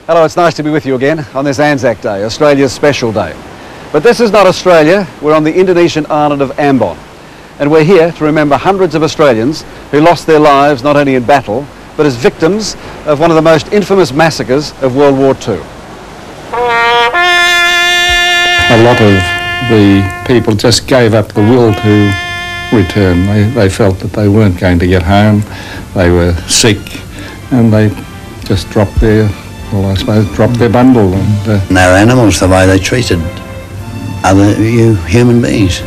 Hello, it's nice to be with you again on this Anzac Day, Australia's special day. But this is not Australia, we're on the Indonesian island of Ambon. And we're here to remember hundreds of Australians who lost their lives not only in battle, but as victims of one of the most infamous massacres of World War II. A lot of the people just gave up the will to return. They felt that they weren't going to get home, they were sick, and they just dropped their bundle. And they're animals, the way they treated other human beings.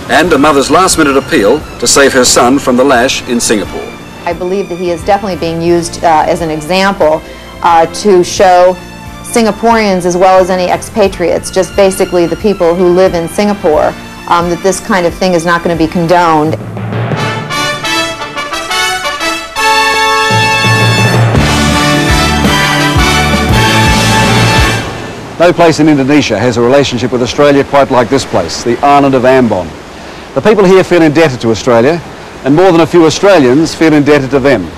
And a mother's last-minute appeal to save her son from the lash in Singapore. I believe that he is definitely being used as an example to show Singaporeans as well as any expatriates, just basically the people who live in Singapore, that this kind of thing is not going to be condoned. No place in Indonesia has a relationship with Australia quite like this place, the island of Ambon. The people here feel indebted to Australia, and more than a few Australians feel indebted to them.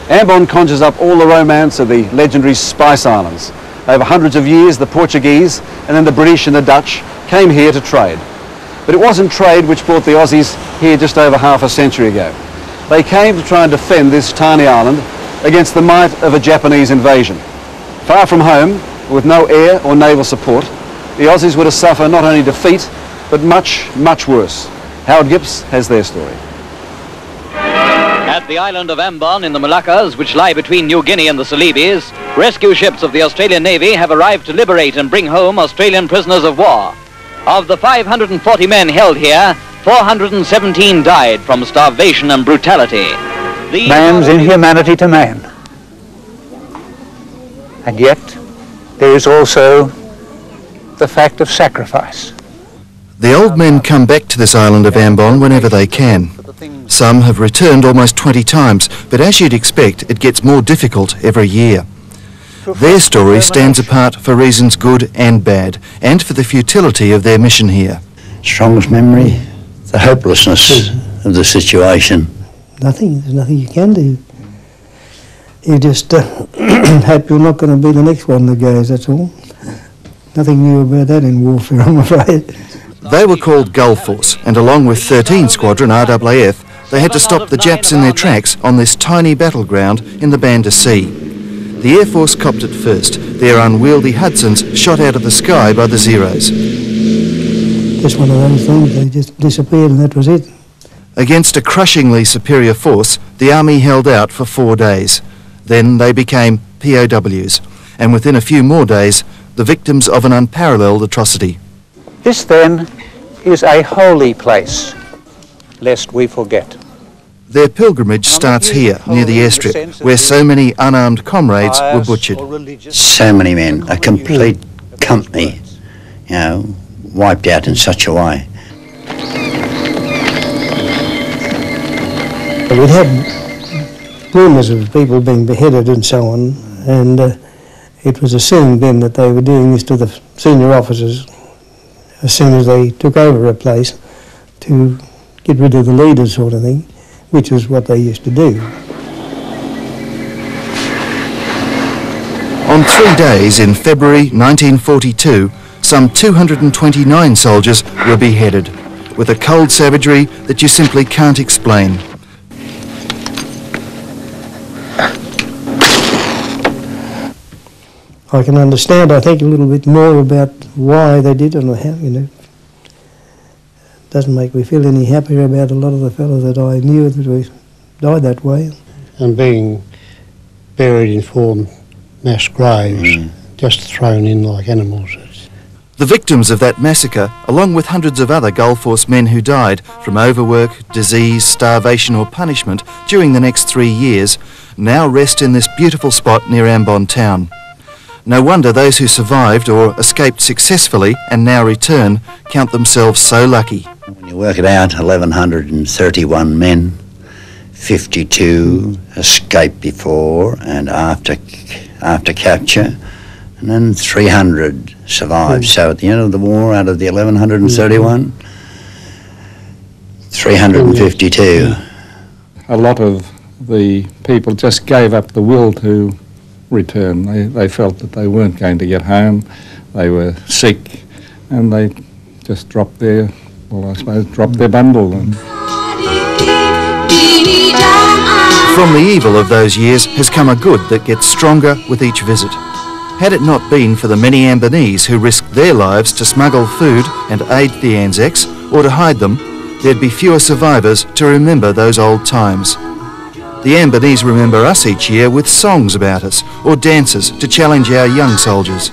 Ambon conjures up all the romance of the legendary Spice Islands. Over hundreds of years, the Portuguese and then the British and the Dutch came here to trade. But it wasn't trade which brought the Aussies here just over half a century ago. They came to try and defend this tiny island against the might of a Japanese invasion. Far from home, with no air or naval support, the Aussies were to suffer not only defeat, but much, much worse. Howard Gibbs has their story. At the island of Ambon in the Moluccas, which lie between New Guinea and the Celebes, rescue ships of the Australian Navy have arrived to liberate and bring home Australian prisoners of war. Of the 540 men held here, 417 died from starvation and brutality. Man's inhumanity to man. And yet, there is also the fact of sacrifice. The old men come back to this island of Ambon whenever they can. Some have returned almost 20 times, but as you'd expect, it gets more difficult every year. Their story stands apart for reasons good and bad, and for the futility of their mission here. Strongest memory, the hopelessness of the situation. There's nothing you can do. You just hope you're not going to be the next one that goes, that's all. Nothing new about that in warfare, I'm afraid. They were called Gull Force, and along with 13 Squadron RAAF, they had to stop the Japs in their tracks on this tiny battleground in the Banda Sea. The Air Force copped it first. Their unwieldy Hudsons shot out of the sky by the Zeros. Just one of those things, they just disappeared and that was it. Against a crushingly superior force, the Army held out for 4 days. Then they became POWs, and within a few more days, the victims of an unparalleled atrocity. This then is a holy place, lest we forget. Their pilgrimage starts here, near the airstrip, where so many unarmed comrades were butchered. So many men, a complete company, wiped out in such a way. We had rumours of people being beheaded and so on, and it was assumed then that they were doing this to the senior officers as soon as they took over a place to get rid of the leaders sort of thing, which was what they used to do. On 3 days in February 1942, some 229 soldiers were beheaded, with a cold savagery that you simply can't explain. I can understand, I think, a little bit more about why they did it and how, It doesn't make me feel any happier about a lot of the fellows that I knew that died that way. And being buried in 4 mass graves, just thrown in like animals. The victims of that massacre, along with hundreds of other Gull Force men who died from overwork, disease, starvation or punishment during the next 3 years, now rest in this beautiful spot near Ambon town. No wonder those who survived or escaped successfully and now return count themselves so lucky. When you work it out, 1,131 men, 52 escaped before and after capture, and then 300 survived. So at the end of the war, out of the 1,131, 352. A lot of the people just gave up the will to return. They felt that they weren't going to get home. They were sick, and they just dropped their, well, I suppose, dropped their bundle. From the evil of those years has come a good that gets stronger with each visit. Had it not been for the many Ambonese who risked their lives to smuggle food and aid the Anzacs, or to hide them, there'd be fewer survivors to remember those old times. The Ambonese remember us each year with songs about us, or dances to challenge our young soldiers.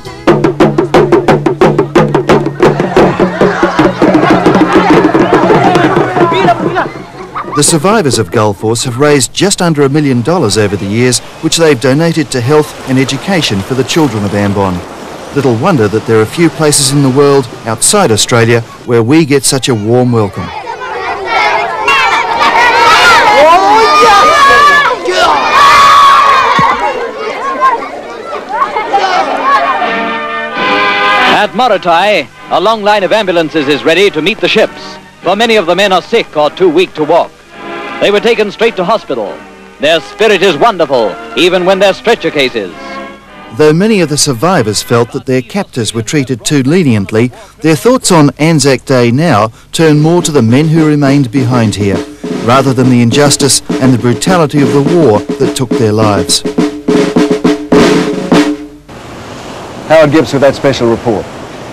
The survivors of Gull Force have raised just under $1 million over the years, which they've donated to health and education for the children of Ambon. Little wonder that there are few places in the world outside Australia where we get such a warm welcome. At Morotai, a long line of ambulances is ready to meet the ships, for many of the men are sick or too weak to walk. They were taken straight to hospital. Their spirit is wonderful, even when they're stretcher cases. Though many of the survivors felt that their captors were treated too leniently, their thoughts on Anzac Day now turn more to the men who remained behind here, rather than the injustice and the brutality of the war that took their lives. Howard Gibbs with that special report.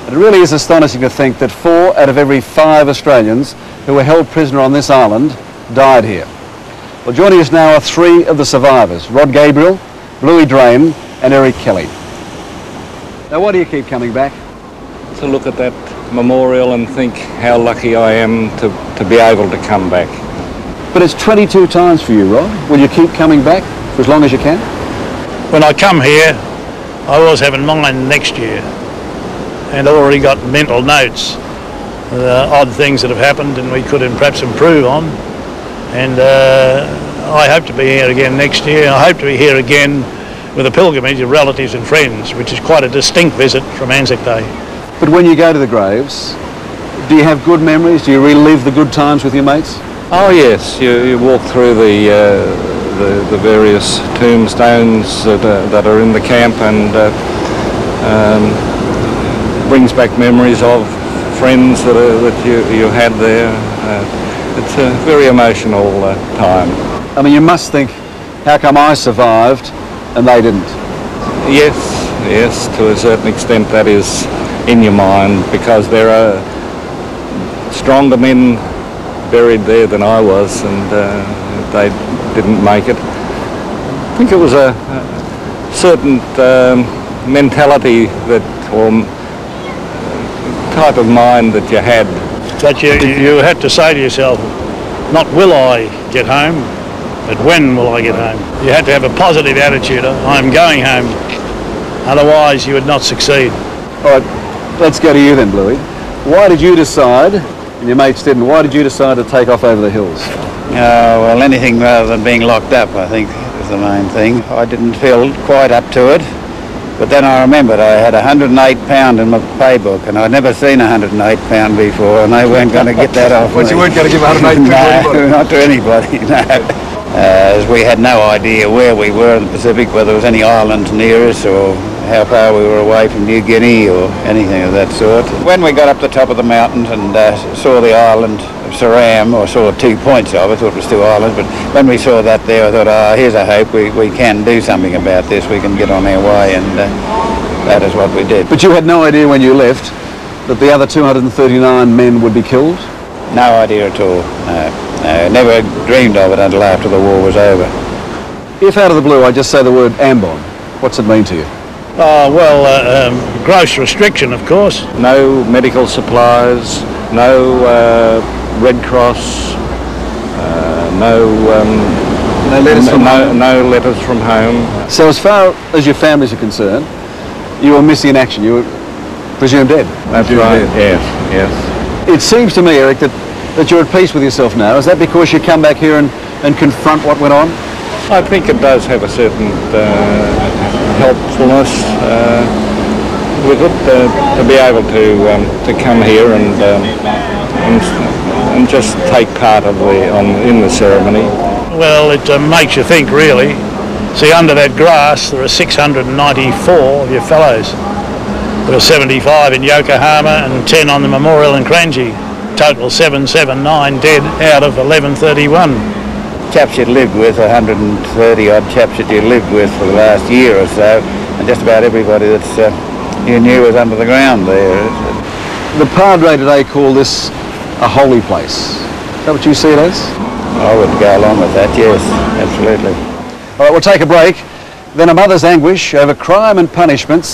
It really is astonishing to think that 4 out of every 5 Australians who were held prisoner on this island died here. Well, joining us now are 3 of the survivors, Rod Gabriel, Bluey Drain and Eric Kelly. Now, why do you keep coming back? To look at that memorial and think how lucky I am to be able to come back. But it's 22 times for you, Rod. Will you keep coming back for as long as you can? When I come here, I always have in mind next year, and I've already got mental notes, odd things that have happened and we could perhaps improve on. And I hope to be here again next year. I hope to be here again with a pilgrimage of relatives and friends, which is quite a distinct visit from Anzac Day. But when you go to the graves, do you have good memories? Do you relive the good times with your mates? Oh yes, you walk through the various tombstones that are in the camp, and brings back memories of friends that you had there. It's a very emotional time. I mean, you must think, how come I survived and they didn't? Yes, to a certain extent that is in your mind, because there are stronger men buried there than I was, and they didn't make it. I think it was a certain mentality or type of mind that you had. That you had to say to yourself, not will I get home, but when will I get home? You had to have a positive attitude. I'm going home. Otherwise you would not succeed. All right, let's go to you then, Bluey. Why did you decide, and your mates didn't, why did you decide to take off over the hills? Well, anything rather than being locked up, I think, is the main thing. I didn't feel quite up to it. But then I remembered I had £108 in my pay book, and I'd never seen £108 before, and they weren't going to get that off me. You weren't going to give £108 to anybody? No, not to anybody, no. As we had no idea where we were in the Pacific, whether there was any islands near us, or how far we were away from New Guinea, or anything of that sort. When we got up the top of the mountains and saw the island of Saram, or saw 2 points of it, I thought it was 2 islands, but when we saw that there, I thought, here's a hope, we can do something about this, we can get on our way, and that is what we did. But you had no idea when you left that the other 239 men would be killed? No idea at all, no. Never dreamed of it until after the war was over. If out of the blue I just say the word Ambon, what's it mean to you? Gross restriction, of course. No medical supplies, no Red Cross, no letters from home. So as far as your families are concerned, you were missing in action. You were presumed dead. That's right. Yes. It seems to me, Eric, that you're at peace with yourself now. Is that because you come back here and confront what went on? I think it does have a certain helpfulness with it to be able to come here and just take part of in the ceremony. Well, it makes you think, really. See, under that grass there are 694 of your fellows. There were 75 in Yokohama and 10 on the memorial in Kranji. Total 779 dead out of 1131. Chaps you'd lived with, 130 odd chaps that you lived with for the last year or so, and just about everybody that you knew was under the ground there. The Padre today called this a holy place. Is that what you see it as? I would go along with that, yes, absolutely. All right, we'll take a break. Then a mother's anguish over crime and punishment,